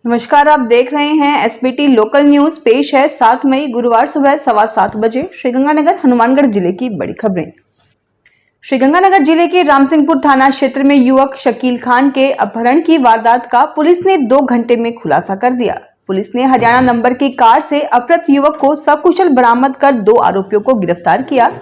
नमस्कार, आप देख रहे हैं एसबीटी लोकल न्यूज। पेश है 7 मई गुरुवार सुबह 7:15 बजे श्रीगंगानगर हनुमानगढ़ जिले की बड़ी खबरें। श्रीगंगानगर जिले के रामसिंहपुर थाना क्षेत्र में युवक शकील खान के अपहरण की वारदात का पुलिस ने 2 घंटे में खुलासा कर दिया। पुलिस ने हरियाणा नंबर की कार से अपहृत युवक को सकुशल बरामद कर 2 आरोपियों को गिरफ्तार किया।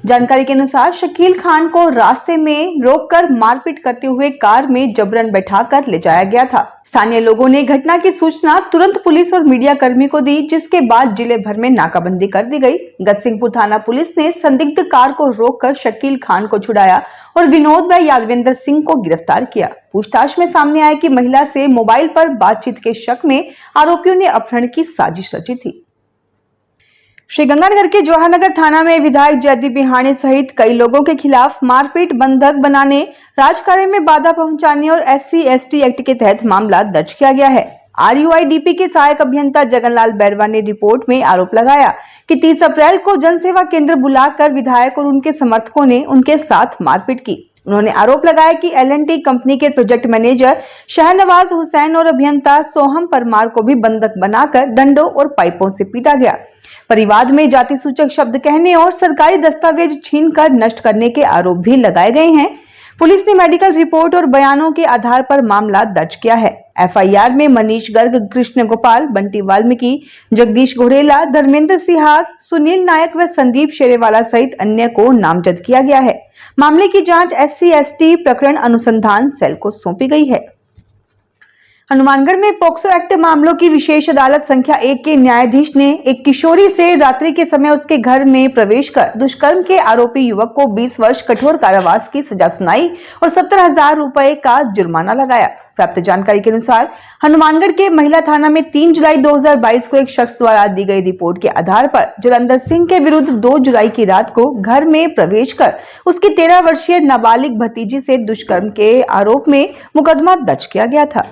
जानकारी के अनुसार शकील खान को रास्ते में रोककर मारपीट करते हुए कार में जबरन बैठाकर ले जाया गया था। स्थानीय लोगों ने घटना की सूचना तुरंत पुलिस और मीडिया कर्मी को दी, जिसके बाद जिले भर में नाकाबंदी कर दी गई। गतसिंहपुर थाना पुलिस ने संदिग्ध कार को रोककर शकील खान को छुड़ाया और विनोद व यादवेंद्र सिंह को गिरफ्तार किया। पूछताछ में सामने आया कि महिला से मोबाइल पर बातचीत के शक में आरोपियों ने अपहरण की साजिश रची थी। श्रीगंगानगर के जवाहरनगर थाना में विधायक जयदीप बिहाणी सहित कई लोगों के खिलाफ मारपीट, बंधक बनाने, राजकार्य में बाधा पहुंचाने और SC/ST एक्ट के तहत मामला दर्ज किया गया है। RUIDP के सहायक अभियंता जगनलाल बैरवा ने रिपोर्ट में आरोप लगाया कि 30 अप्रैल को जनसेवा केंद्र बुलाकर विधायक और उनके समर्थकों ने उनके साथ मारपीट की। उन्होंने आरोप लगाया कि L&T कंपनी के प्रोजेक्ट मैनेजर शहनवाज हुसैन और अभियंता सोहम परमार को भी बंधक बनाकर डंडों और पाइपों से पीटा गया। परिवाद में जाति सूचक शब्द कहने और सरकारी दस्तावेज छीनकर नष्ट करने के आरोप भी लगाए गए हैं। पुलिस ने मेडिकल रिपोर्ट और बयानों के आधार पर मामला दर्ज किया है। FIR में मनीष गर्ग, कृष्ण गोपाल, बंटी वाल्मीकि, जगदीश घोड़ेला, धर्मेंद्र सिहाग, सुनील नायक व संदीप शेरेवाला सहित अन्य को नामजद किया गया है। मामले की जांच SC/ST प्रकरण अनुसंधान सेल को सौंपी गई है। हनुमानगढ़ में पोक्सो एक्ट मामलों की विशेष अदालत संख्या 1 के न्यायाधीश ने एक किशोरी से रात्रि के समय उसके घर में प्रवेश कर दुष्कर्म के आरोपी युवक को 20 वर्ष कठोर कारावास की सजा सुनाई और 70,000 रुपए का जुर्माना लगाया। प्राप्त जानकारी के अनुसार हनुमानगढ़ के महिला थाना में 3 जुलाई 2022 को एक शख्स द्वारा दी गई रिपोर्ट के आधार पर जलंधर सिंह के विरुद्ध 2 जुलाई की रात को घर में प्रवेश कर उसकी 13 वर्षीय नाबालिग भतीजी से दुष्कर्म के आरोप में मुकदमा दर्ज किया गया था।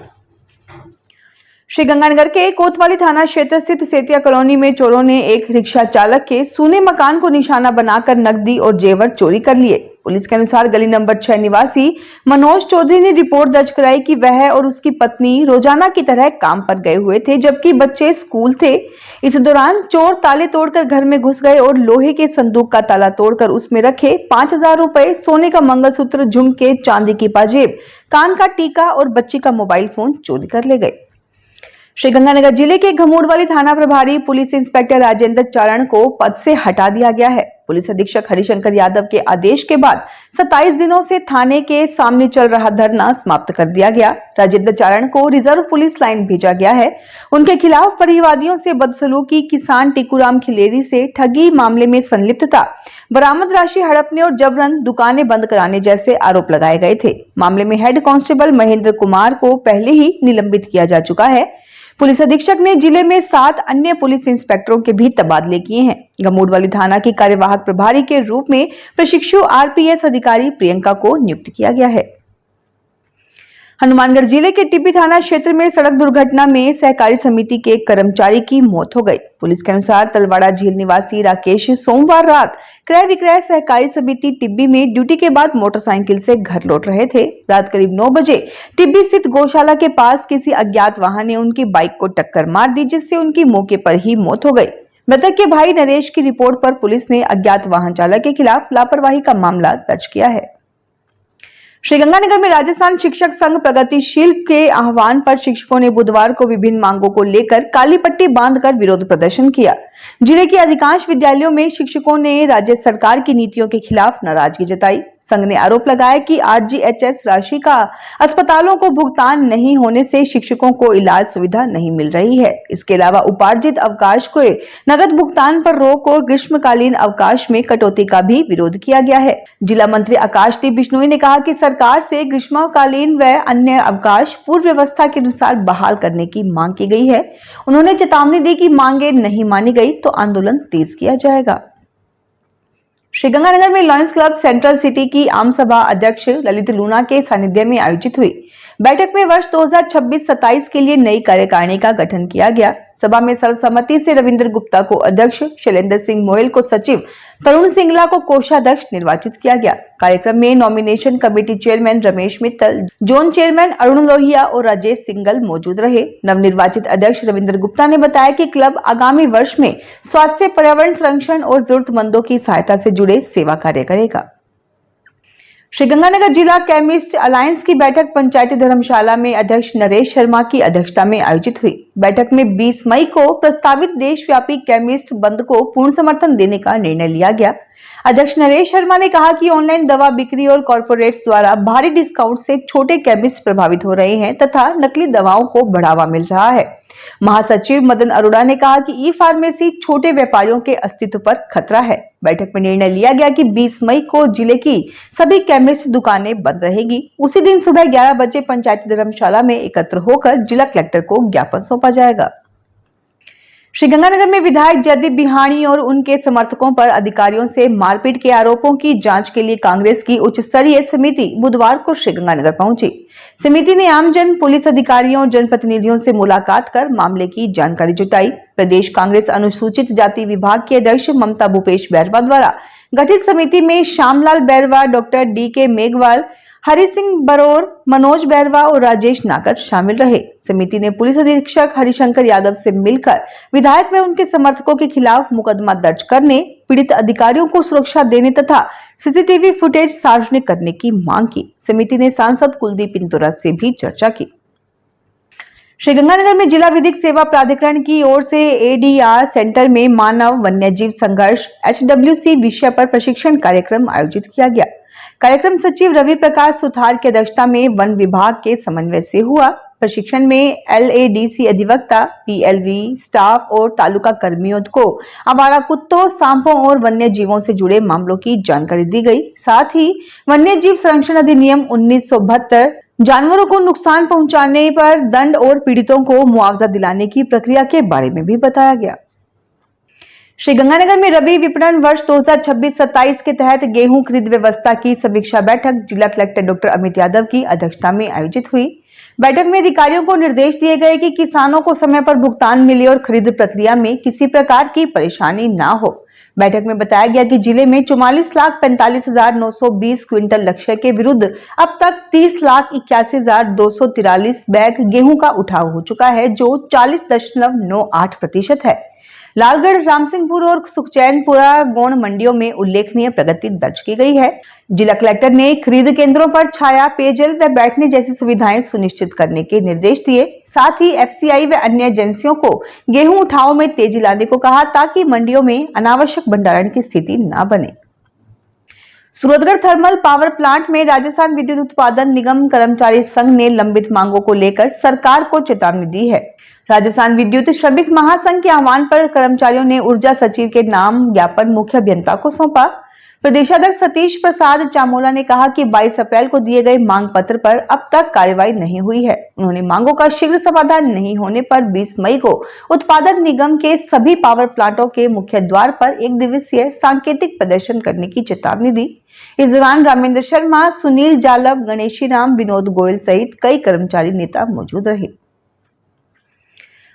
श्रीगंगानगर के कोतवाली थाना क्षेत्र स्थित सेतिया कॉलोनी में चोरों ने एक रिक्शा चालक के सूने मकान को निशाना बनाकर नकदी और जेवर चोरी कर लिए। पुलिस के अनुसार गली नंबर 6 निवासी मनोज चौधरी ने रिपोर्ट दर्ज कराई कि वह और उसकी पत्नी रोजाना की तरह काम पर गए हुए थे, जबकि बच्चे स्कूल थे। इस दौरान चोर ताले तोड़कर घर में घुस गए और लोहे के संदूक का ताला तोड़कर उसमें रखे 5,000 रुपए, सोने का मंगलसूत्र, झुमके, चांदी की पाजेब, कान का टीका और बच्ची का मोबाइल फोन चोरी कर ले गए। श्रीगंगानगर जिले के घमूडवाली थाना प्रभारी पुलिस इंस्पेक्टर राजेंद्र चारण को पद से हटा दिया गया है। पुलिस अधीक्षक हरिशंकर यादव के आदेश के बाद 27 दिनों से थाने के सामने चल रहा धरना समाप्त कर दिया गया। राजेंद्र चारण को रिजर्व पुलिस लाइन भेजा गया है। उनके खिलाफ परिवादियों से बदसलूकी, किसान टिकुराम खिलेरी से ठगी मामले में संलिप्तता, बरामद राशि हड़पने और जबरन दुकानें बंद कराने जैसे आरोप लगाए गए थे। मामले में हेड कांस्टेबल महेंद्र कुमार को पहले ही निलंबित किया जा चुका है। पुलिस अधीक्षक ने जिले में 7 अन्य पुलिस इंस्पेक्टरों के भी तबादले किए हैं। घमूडवाली थाना की कार्यवाहक प्रभारी के रूप में प्रशिक्षु RPS अधिकारी प्रियंका को नियुक्त किया गया है। हनुमानगढ़ जिले के टिब्बी थाना क्षेत्र में सड़क दुर्घटना में सहकारी समिति के एक कर्मचारी की मौत हो गई। पुलिस के अनुसार तलवाड़ा झील निवासी राकेश सोमवार रात क्रय विक्रय सहकारी समिति टिब्बी में ड्यूटी के बाद मोटरसाइकिल से घर लौट रहे थे। रात करीब 9 बजे टिब्बी स्थित गौशाला के पास किसी अज्ञात वाहन ने उनकी बाइक को टक्कर मार दी, जिससे उनकी मौके पर ही मौत हो गई। मृतक के भाई नरेश की रिपोर्ट पर पुलिस ने अज्ञात वाहन चालक के खिलाफ लापरवाही का मामला दर्ज किया है। श्रीगंगानगर में राजस्थान शिक्षक संघ प्रगतिशील के आह्वान पर शिक्षकों ने बुधवार को विभिन्न मांगों को लेकर काली पट्टी बांधकर विरोध प्रदर्शन किया। जिले के अधिकांश विद्यालयों में शिक्षकों ने राज्य सरकार की नीतियों के खिलाफ नाराजगी जताई। संघ ने आरोप लगाया कि RGHS राशि का अस्पतालों को भुगतान नहीं होने से शिक्षकों को इलाज सुविधा नहीं मिल रही है। इसके अलावा उपार्जित अवकाश को नगद भुगतान पर रोक और ग्रीष्मकालीन अवकाश में कटौती का भी विरोध किया गया है। जिला मंत्री आकाशदीप बिश्नोई ने कहा कि सरकार से ग्रीष्मकालीन व अन्य अवकाश पूर्व व्यवस्था के अनुसार बहाल करने की मांग की गई है। उन्होंने चेतावनी दी कि मांगे नहीं मानी गई तो आंदोलन तेज किया जाएगा। श्रीगंगानगर में लॉयंस क्लब सेंट्रल सिटी की आम सभा अध्यक्ष ललित लूना के सानिध्य में आयोजित हुई। बैठक में वर्ष 2026-27 के लिए नई कार्यकारिणी का गठन किया गया। सभा में सर्वसम्मति से रविंद्र गुप्ता को अध्यक्ष, शैलेंद्र सिंह मोयल को सचिव, तरुण सिंगला को कोषाध्यक्ष निर्वाचित किया गया। कार्यक्रम में nomination committee chairman Ramesh Mittal, zone chairman Arun Lohia और राजेश सिंगल मौजूद रहे। नवनिर्वाचित अध्यक्ष रविंद्र गुप्ता ने बताया कि क्लब आगामी वर्ष में स्वास्थ्य, पर्यावरण संरक्षण और जरूरतमंदों की सहायता से जुड़े सेवा कार्य करेगा। श्रीगंगानगर जिला केमिस्ट अलायंस की बैठक पंचायती धर्मशाला में अध्यक्ष नरेश शर्मा की अध्यक्षता में आयोजित हुई। बैठक में 20 मई को प्रस्तावित देशव्यापी केमिस्ट बंद को पूर्ण समर्थन देने का निर्णय लिया गया। अध्यक्ष नरेश शर्मा ने कहा कि ऑनलाइन दवा बिक्री और कॉर्पोरेट्स द्वारा भारी डिस्काउंट से छोटे केमिस्ट प्रभावित हो रहे हैं तथा नकली दवाओं को बढ़ावा मिल रहा है। महासचिव मदन अरोड़ा ने कहा कि ई फार्मेसी छोटे व्यापारियों के अस्तित्व पर खतरा है। बैठक में निर्णय लिया गया कि 20 मई को जिले की सभी केमिस्ट दुकानें बंद रहेगी। उसी दिन सुबह 11 बजे पंचायती धर्मशाला में एकत्र होकर जिला कलेक्टर को ज्ञापन सौंपा जाएगा। श्रीगंगानगर में विधायक जयदीप बिहाणी और उनके समर्थकों पर अधिकारियों से मारपीट के आरोपों की जांच के लिए कांग्रेस की उच्च स्तरीय समिति बुधवार को श्रीगंगानगर पहुंची। समिति ने आमजन, पुलिस अधिकारियों और जनप्रतिनिधियों से मुलाकात कर मामले की जानकारी जुटाई। प्रदेश कांग्रेस अनुसूचित जाति विभाग की अध्यक्ष ममता भूपेश बैरवा द्वारा गठित समिति में श्यामलाल बैरवा, डॉक्टर डी.के. मेघवाल, हरि सिंह बरोर, मनोज बैरवा और राजेश नागर शामिल रहे। समिति ने पुलिस अधीक्षक हरिशंकर यादव से मिलकर विधायक व उनके समर्थकों के खिलाफ मुकदमा दर्ज करने, पीड़ित अधिकारियों को सुरक्षा देने तथा सीसीटीवी फुटेज सार्वजनिक करने की मांग की। समिति ने सांसद कुलदीप इंदौरा से भी चर्चा की। श्रीगंगानगर में जिला विधिक सेवा प्राधिकरण की ओर से एडीआर सेंटर में मानव वन्यजीव संघर्ष HWC विषय पर प्रशिक्षण कार्यक्रम आयोजित किया गया। कार्यक्रम सचिव रवि प्रकाश सुथार की अध्यक्षता में वन विभाग के समन्वय से हुआ। प्रशिक्षण में LADC अधिवक्ता, PLV स्टाफ और तालुका कर्मियों को आवारा कुत्तों, सांपों और वन्य जीवों से जुड़े मामलों की जानकारी दी गई। साथ ही वन्य जीव संरक्षण अधिनियम 1972, जानवरों को नुकसान पहुंचाने पर दंड और पीड़ितों को मुआवजा दिलाने की प्रक्रिया के बारे में भी बताया गया। श्रीगंगानगर में रबी विपणन वर्ष 2026-27 के तहत गेहूं खरीद व्यवस्था की समीक्षा बैठक जिला कलेक्टर डॉक्टर अमित यादव की अध्यक्षता में आयोजित हुई। बैठक में अधिकारियों को निर्देश दिए गए कि किसानों को समय पर भुगतान मिले और खरीद प्रक्रिया में किसी प्रकार की परेशानी न हो। बैठक में बताया गया कि जिले में 44,45,920 क्विंटल लक्ष्य के विरुद्ध अब तक 30,81,243 बैग गेहूं का उठाव हो चुका है, जो 40.98% है। लालगढ़, रामसिंहपुर और सुखचैनपुरा गोंड मंडियों में उल्लेखनीय प्रगति दर्ज की गई है। जिला कलेक्टर ने खरीद केंद्रों पर छाया, पेयजल व बैठने जैसी सुविधाएं सुनिश्चित करने के निर्देश दिए। साथ ही FCI व अन्य एजेंसियों को गेहूं उठाव में तेजी लाने को कहा ताकि मंडियों में अनावश्यक भंडारण की स्थिति न बने। सूरतगढ़ थर्मल पावर प्लांट में राजस्थान विद्युत उत्पादन निगम कर्मचारी संघ ने लंबित मांगों को लेकर सरकार को चेतावनी दी है। राजस्थान विद्युत श्रमिक महासंघ के आह्वान पर कर्मचारियों ने ऊर्जा सचिव के नाम ज्ञापन मुख्य अभियंता को सौंपा। प्रदेशाध्यक्ष सतीश प्रसाद चामोला ने कहा कि 22 अप्रैल को दिए गए मांग पत्र पर अब तक कार्रवाई नहीं हुई है। उन्होंने मांगों का शीघ्र समाधान नहीं होने पर 20 मई को उत्पादन निगम के सभी पावर प्लांटों के मुख्य द्वार पर 1 दिवसीय सांकेतिक प्रदर्शन करने की चेतावनी दी। इस दौरान रामेंद्र शर्मा, सुनील जालव, गणेशी राम, विनोद गोयल सहित कई कर्मचारी नेता मौजूद रहे।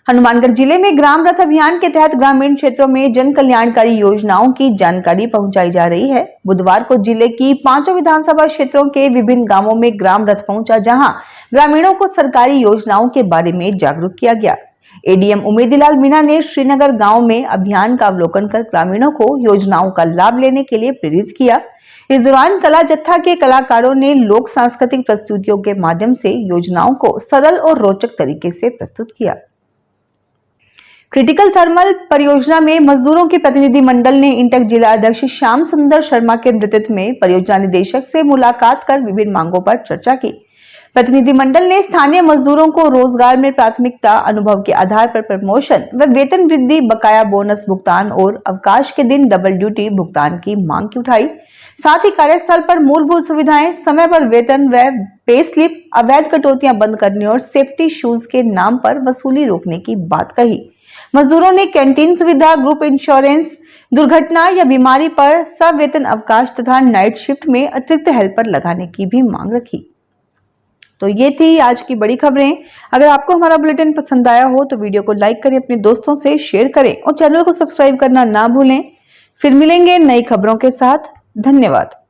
हनुमानगढ़ जिले में ग्राम रथ अभियान के तहत ग्रामीण क्षेत्रों में जन कल्याणकारी योजनाओं की जानकारी पहुंचाई जा रही है। बुधवार को जिले की 5 विधानसभा क्षेत्रों के विभिन्न गांवों में ग्राम रथ पहुंचा, जहां ग्रामीणों को सरकारी योजनाओं के बारे में जागरूक किया गया। ADM उमेदीलाल मीणा ने श्रीनगर गांव में अभियान का अवलोकन कर ग्रामीणों को योजनाओं का लाभ लेने के लिए प्रेरित किया। इस दौरान कला जत्था के कलाकारों ने लोक सांस्कृतिक प्रस्तुतियों के माध्यम से योजनाओं को सरल और रोचक तरीके से प्रस्तुत किया। क्रिटिकल थर्मल परियोजना में मजदूरों के प्रतिनिधि मंडल ने इंटक जिला अध्यक्ष श्याम सुंदर शर्मा के नेतृत्व में परियोजना निदेशक से मुलाकात कर विभिन्न मांगों पर चर्चा की। प्रतिनिधि मंडल ने स्थानीय मजदूरों को रोजगार में प्राथमिकता, अनुभव के आधार पर प्रमोशन व वेतन वृद्धि, बकाया बोनस भुगतान और अवकाश के दिन डबल ड्यूटी भुगतान की मांग की उठाई। साथ ही कार्यस्थल पर मूलभूत सुविधाएं, समय पर वेतन व पे स्लिप, अवैध कटौतियां बंद करने और सेफ्टी शूज के नाम पर वसूली रोकने की बात कही। मजदूरों ने कैंटीन सुविधा, ग्रुप इंश्योरेंस, दुर्घटना या बीमारी पर सवेतन अवकाश तथा नाइट शिफ्ट में अतिरिक्त हेल्पर लगाने की भी मांग रखी। तो ये थी आज की बड़ी खबरें। अगर आपको हमारा बुलेटिन पसंद आया हो तो वीडियो को लाइक करें, अपने दोस्तों से शेयर करें और चैनल को सब्सक्राइब करना ना भूलें। फिर मिलेंगे नई खबरों के साथ। धन्यवाद।